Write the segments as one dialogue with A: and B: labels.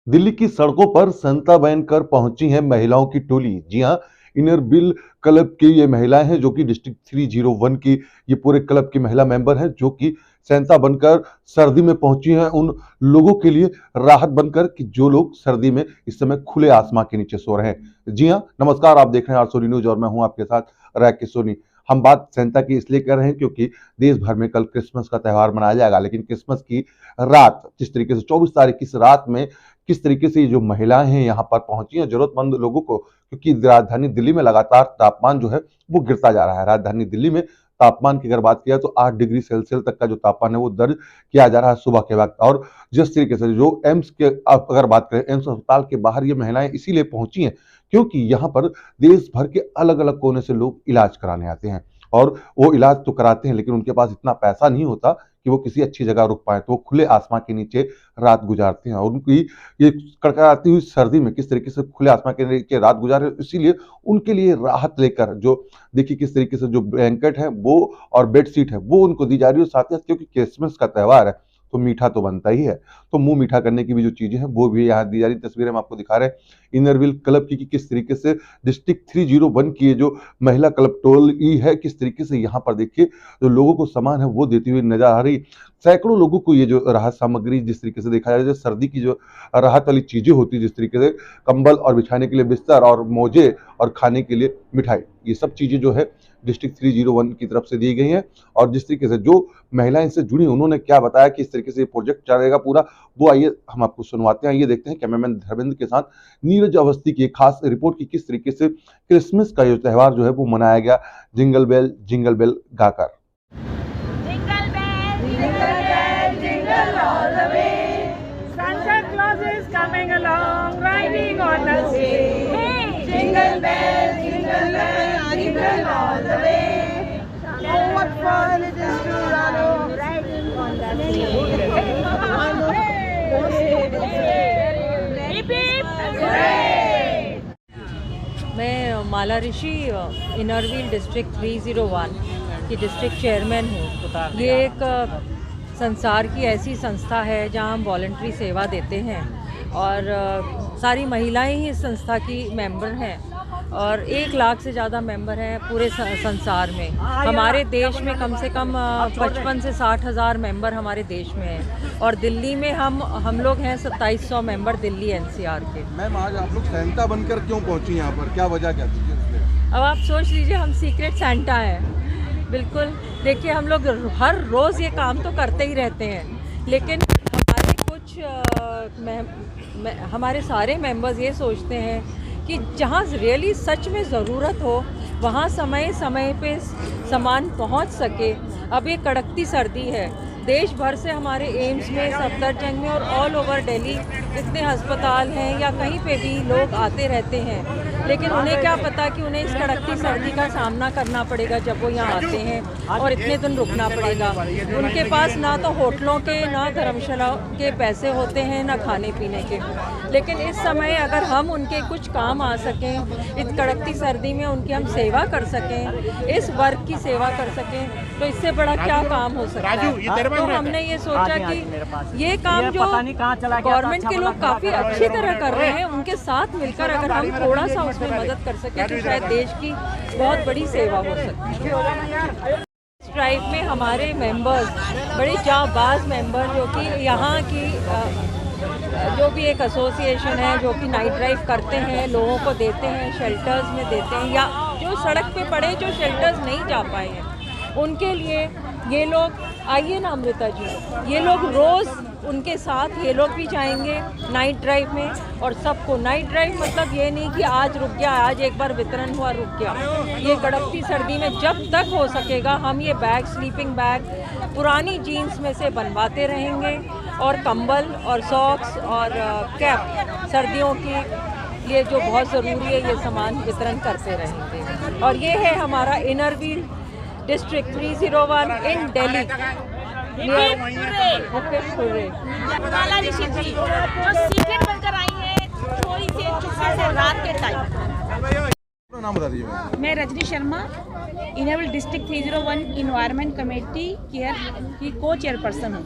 A: दिल्ली की सड़कों पर संता बनकर पहुंची हैं महिलाओं की टोली। जी हां, इनरव्हील क्लब की ये महिलाएं हैं जो कि डिस्ट्रिक्ट 301 की ये पूरे क्लब की महिला मेंबर हैं, जो कि सेंता बनकर सर्दी में पहुंची हैं उन लोगों के लिए राहत बनकर कि जो लोग सर्दी में इस समय खुले आसमान के नीचे सो रहे हैं। जी हां, नमस्कार, आप देख रहे हैं आरसोनी न्यूज और मैं हूं आपके साथ राकेश सोनी। हम बात सेंता की इसलिए कर रहे हैं क्योंकि देश भर में कल क्रिसमस का त्योहार मनाया जाएगा, लेकिन क्रिसमस की रात जिस तरीके से 24 तारीख की इस रात में किस तरीके से ये जो महिलाएं हैं यहाँ पर पहुंची हैं जरूरतमंद लोगों को, क्योंकि राजधानी दिल्ली में लगातार तापमान जो है वो गिरता जा रहा है। राजधानी दिल्ली में तापमान की अगर बात किया तो 8 डिग्री सेल्सियस तक का जो तापमान है वो दर्ज किया जा रहा है सुबह के वक्त। और जिस तरीके से जो एम्स के आप अगर बात करें, एम्स अस्पताल के बाहर ये महिलाएं इसीलिए पहुंची हैं क्योंकि यहाँ पर देश भर के अलग अलग कोने से लोग इलाज कराने आते हैं और वो इलाज तो कराते हैं, लेकिन उनके पास इतना पैसा नहीं होता कि वो किसी अच्छी जगह रुक पाए, तो वो खुले आसमान के नीचे रात गुजारते हैं। और उनकी ये कड़कड़ाती हुई सर्दी में किस तरीके से खुले आसमान के नीचे रात गुजारे, इसीलिए उनके लिए राहत लेकर जो देखिए किस तरीके से जो ब्लैंकेट है वो और बेडशीट है वो उनको दी जा रही है। साथ ही साथ क्योंकि क्रिसमस का त्यौहार है तो मीठा तो बनता ही है, तो मुंह मीठा करने की भी जो चीजें हैं वो भी यहाँ दी जा रही। तस्वीरें हम आपको दिखा रहे हैं इनरव्हील क्लब की कि किस तरीके से डिस्ट्रिक्ट 301 की ये जो महिला क्लब टोली है किस तरीके से यहाँ पर देखिए जो लोगों को सामान है वो देती हुई नजर आ रही। सैकड़ों लोगों को ये जो राहत सामग्री जिस तरीके से देखा जाए, सर्दी की जो राहत वाली चीजें होती है, जिस तरीके से कंबल और बिछाने के लिए बिस्तर और मोजे और खाने के लिए मिठाई, ये सब चीजें जो है डिस्ट्रिक्ट 301 की तरफ से दी गई हैं। और जिस तरीके से जो महिलाएं इनसे जुड़ी उन्होंने क्या बताया कि इस तरीके से ये प्रोजेक्ट चलेगा पूरा, वो आइए हम आपको सुनवाते हैं। ये देखते हैं कैमरामैन धर्मेंद्र के साथ नीरज अवस्थी की एक खास रिपोर्ट की किस तरीके से क्रिसमस का ये त्यौहार जो है वो मनाया गया जिंगल बेल गाकर।
B: All the way. Santa Claus is coming along, riding on a sleigh. Hey, jingle bell, jingle all the way. Oh, what fun it is to run along, riding on the sleigh. Beep beep, hooray!
C: मैं माला ऋषि Inner Wheel district 301 की district chairman हूँ। ये एक संसार की ऐसी संस्था है जहाँ हम वॉलंटरी सेवा देते हैं और सारी महिलाएं ही इस संस्था की मेंबर हैं और 1 लाख से ज़्यादा मेंबर हैं पूरे संसार में। हमारे देश में कम से कम 55 से 60 हज़ार मेंबर हमारे देश में हैं और दिल्ली में हम लोग हैं 2700 मेंबर दिल्ली NCR के।
D: मैम, आज आप लोग सेंटा बनकर क्यों पहुंची यहाँ पर, क्या वजह क्या थी?
C: अब आप सोच लीजिए, हम सीक्रेट सेंटा हैं। बिल्कुल, देखिए हम लोग हर रोज़ ये काम तो करते ही रहते हैं, लेकिन हमारे हमारे सारे मेंबर्स ये सोचते हैं कि जहाँ रियली सच में ज़रूरत हो वहाँ समय समय पे सामान पहुँच सके। अब ये कड़कती सर्दी है, देश भर से हमारे एम्स में, सफदरजंग में और ऑल ओवर दिल्ली इतने अस्पताल हैं या कहीं पे भी लोग आते रहते हैं, लेकिन उन्हें क्या पता कि उन्हें इस कड़कती सर्दी का सामना करना पड़ेगा जब वो यहाँ आते हैं और इतने दिन रुकना पड़ेगा। उनके पास ना तो होटलों के ना धर्मशाला के पैसे होते हैं ना खाने पीने के, लेकिन इस समय अगर हम उनके कुछ काम आ सकें, इस कड़कती सर्दी में उनकी हम सेवा कर सकें, इस वर्ग की सेवा कर सकें, तो इससे बड़ा क्या काम हो सकता है। तो हमने ये सोचा कि ये काम जो गवर्नमेंट के लोग काफ़ी अच्छी तरह कर रहे हैं, उनके साथ मिलकर अगर हम थोड़ा सा उसमें मदद कर सकें तो शायद देश की बहुत बड़ी सेवा हो सकती है। इस ड्राइव में हमारे मेंबर्स बड़े जाबाज मेंबर जो कि यहाँ की जो भी एक एसोसिएशन है जो कि नाइट ड्राइव करते हैं, लोगों को देते हैं, शेल्टर्स में देते हैं, या जो सड़क पे पड़े जो शेल्टर्स नहीं जा पाए हैं उनके लिए ये लोग, आइए ना अमृता जी, ये लोग रोज़ उनके साथ ये लोग भी जाएंगे नाइट ड्राइव में। और सबको नाइट ड्राइव मतलब ये नहीं कि आज रुक गया, आज एक बार वितरण हुआ रुक गया। ये कड़कती सर्दी में जब तक हो सकेगा हम ये बैग, स्लीपिंग बैग पुरानी जीन्स में से बनवाते रहेंगे और कंबल और सॉक्स और कैप सर्दियों की लिए जो बहुत ज़रूरी है ये सामान वितरण करते रहेंगे। और ये है हमारा इनरव्हील डिस्ट्रिक्ट 301 इन दिल्ली।
B: माला ऋषि जी जो सीक्रेट बनकर आई है चोरी से चुपके से रात के टाइम।
D: अपना नाम बता दीजिए।
B: मैं Rajni Sharma, Inner Wheel district 301 environment committee care की को चेयरपर्सन हूँ।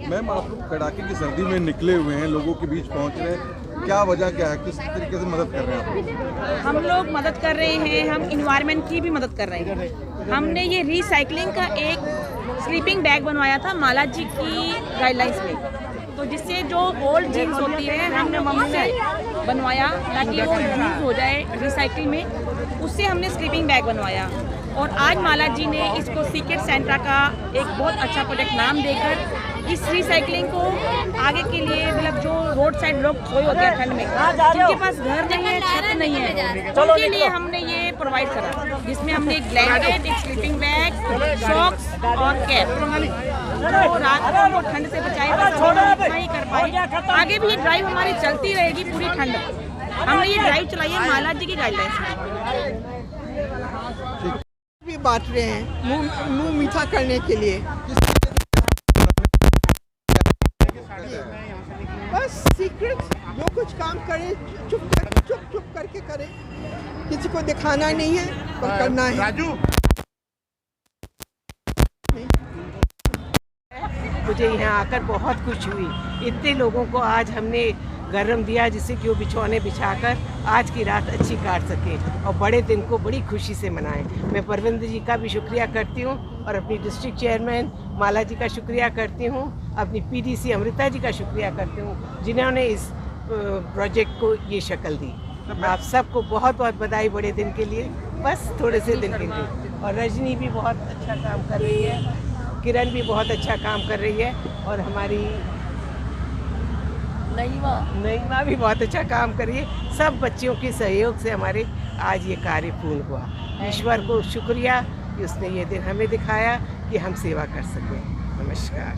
D: मैम, आप लोग कड़ाके की सर्दी में निकले हुए हैं, लोगों के बीच पहुंच रहे हैं, क्या वजह क्या है, किस तरीके से मदद कर रहे हैं आप?
B: हम लोग मदद कर रहे हैं, हम इन्वायरमेंट की भी मदद कर रहे हैं। हमने ये रिसाइकलिंग का एक स्लीपिंग बैग बनवाया था माला जी की गाइडलाइंस में, तो जिससे जो ओल्ड जीन्स होती है हमने मम्मी से बनवाया ताकि वो यूज हो जाए रिसाइकिल में, उससे हमने स्लीपिंग बैग बनवाया। और आज माला जी ने इसको सीक्रेट सेंटा का एक बहुत अच्छा प्रोजेक्ट नाम देकर इस रिसाइकलिंग को आगे के लिए, मतलब जो रोड साइड लोग सोए होते हैं ठंड में, जिनके पास घर नहीं है, छत नहीं है, उनके लिए हमने ये प्रोवाइड करा, जिसमें हमने एक ब्लैंकेट, एक स्लीपिंग बैग, सॉक्स और कैप, तो रात को वो ठंड से बचाए, बस हम इतना ही कर पाए। आगे भी ये ड्राइव हमारी चलती रहेगी पूरी ठंड। हमने ये ड्राइव चलाई है माला जी की गाइडलाइंस में।
E: भी बांट रहे हैं मुंह मीठा करने के लिए। बस सीक्रेट जो कुछ काम करे चुप करके करे, किसी को दिखाना नहीं है पर करना है।
D: राजू,
F: मुझे यहाँ आकर बहुत खुश हुई। इतने लोगों को आज हमने गरम दिया जिससे कि वो बिछौने बिछाकर आज की रात अच्छी काट सके और बड़े दिन को बड़ी खुशी से मनाएं। मैं परविंदर जी का भी शुक्रिया करती हूँ और अपनी डिस्ट्रिक्ट चेयरमैन माला जी का शुक्रिया करती हूँ, अपनी पीडीसी अमृता जी का शुक्रिया करती हूँ जिन्होंने इस प्रोजेक्ट को ये शक्ल दी। आप सबको बहुत बहुत बधाई बड़े दिन के लिए, बस थोड़े से दिन के लिए। और रजनी भी बहुत अच्छा काम कर रही है, किरण भी बहुत अच्छा काम कर रही है और हमारी नईमा भी बहुत अच्छा काम कर रही है। सब बच्चियों के सहयोग से हमारे आज ये कार्य पूर्ण हुआ। ईश्वर को शुक्रिया कि उसने ये दिन हमें दिखाया कि हम सेवा कर सकें। नमस्कार।